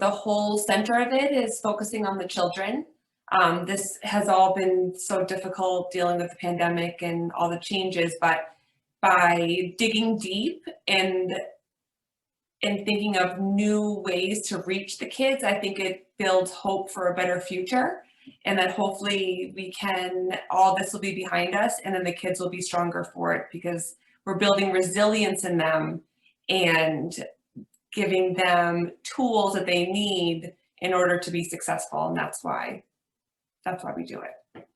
the whole center of it is focusing on the children. This has all been so difficult dealing with the pandemic and all the changes, but by digging deep and thinking of new ways to reach the kids, I think it builds hope for a better future. And that hopefully all this will be behind us, and then the kids will be stronger for it because we're building resilience in them and giving them tools that they need in order to be successful. And that's why we do it.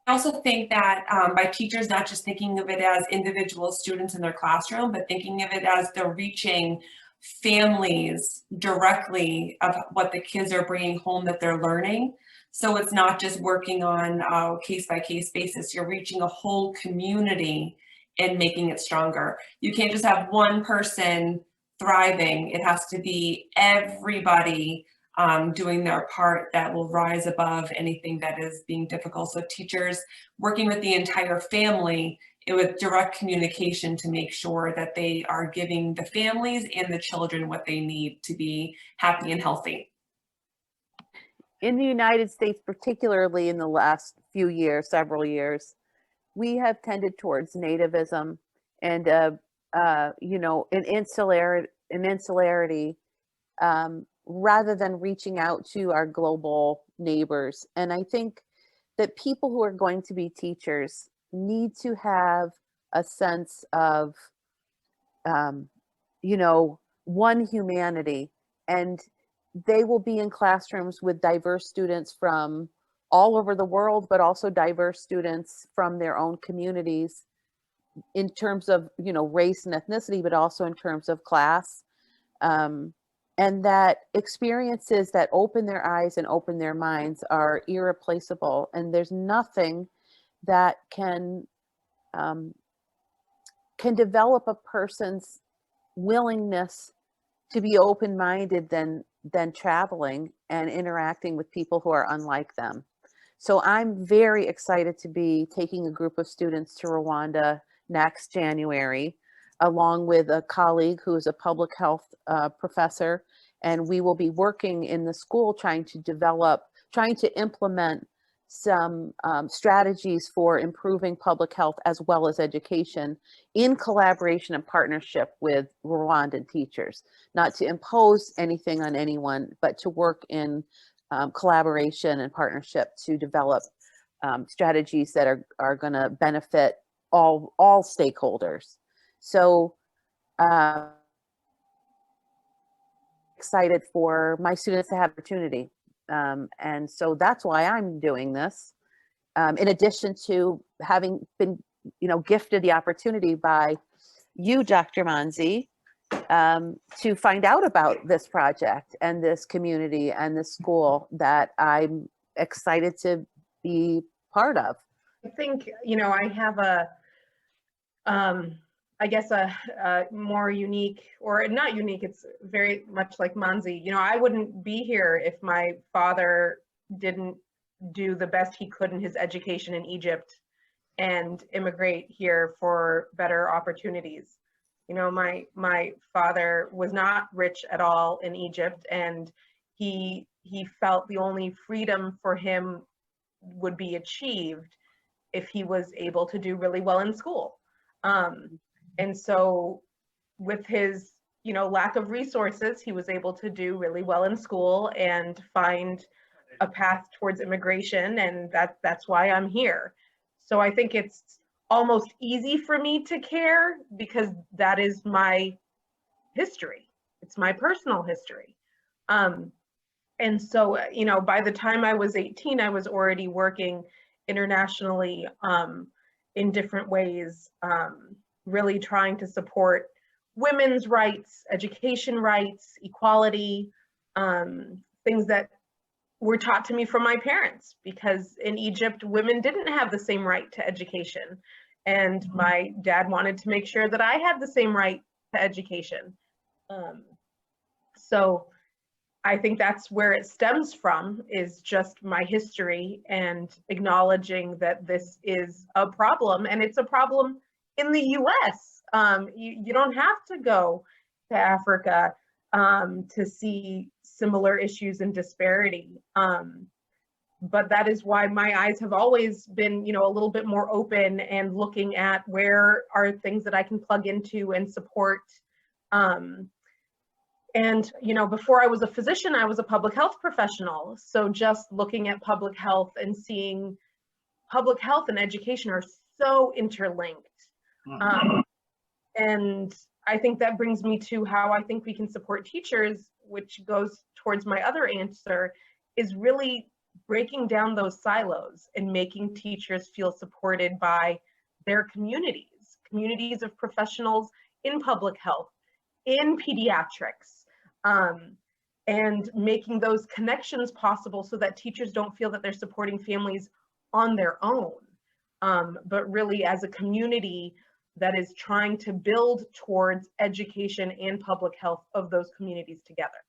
I also think that by teachers not just thinking of it as individual students in their classroom, but thinking of it as they're reaching families directly of what the kids are bringing home that they're learning. So it's not just working on a case-by-case basis. You're reaching a whole community and making it stronger. You can't just have one person thriving. It has to be everybody doing their part that will rise above anything that is being difficult. So teachers working with the entire family with direct communication to make sure that they are giving the families and the children what they need to be happy and healthy. In the United States, particularly in the last few years, several years, we have tended towards nativism and an insularity rather than reaching out to our global neighbors. And I think that people who are going to be teachers need to have a sense of, one humanity, and they will be in classrooms with diverse students from all over the world, but also diverse students from their own communities in terms of, race and ethnicity, but also in terms of class. And that experiences that open their eyes and open their minds are irreplaceable. And there's nothing that can develop a person's willingness to be open-minded than traveling and interacting with people who are unlike them. So I'm very excited to be taking a group of students to Rwanda next January, along with a colleague who is a public health professor. And we will be working in the school trying to implement some strategies for improving public health as well as education in collaboration and partnership with Rwandan teachers. Not to impose anything on anyone, but to work in collaboration and partnership to develop strategies that are going to benefit all stakeholders. So excited for my students to have opportunity. And so that's why I'm doing this. In addition to having been, gifted the opportunity by you, Dr. Manzi, to find out about this project and this community and this school that I'm excited to be part of. I think, I have a more unique, or not unique, it's very much like Manzi. I wouldn't be here if my father didn't do the best he could in his education in Egypt and immigrate here for better opportunities. My father was not rich at all in Egypt, and he felt the only freedom for him would be achieved if he was able to do really well in school. And so with his, lack of resources, he was able to do really well in school and find a path towards immigration. And that's why I'm here. So I think it's almost easy for me to care because that is my history. It's my personal history. And so, by the time I was 18, I was already working internationally in different ways, really trying to support women's rights, education rights, equality, things that were taught to me from my parents, because in Egypt, women didn't have the same right to education. And my dad wanted to make sure that I had the same right to education. So I think that's where it stems from, is just my history and acknowledging that this is a problem, and it's a problem in the US. You don't have to go to Africa to see similar issues and disparity. But that is why my eyes have always been, you know, a little bit more open and looking at where are things that I can plug into and support. And, you know, before I was a physician, I was a public health professional. So just looking at public health and seeing public health and education are so interlinked. And I think that brings me to how I think we can support teachers, which goes towards my other answer, is really breaking down those silos and making teachers feel supported by their communities of professionals in public health, in pediatrics, and making those connections possible so that teachers don't feel that they're supporting families on their own, but really as a community that is trying to build towards education and public health of those communities together.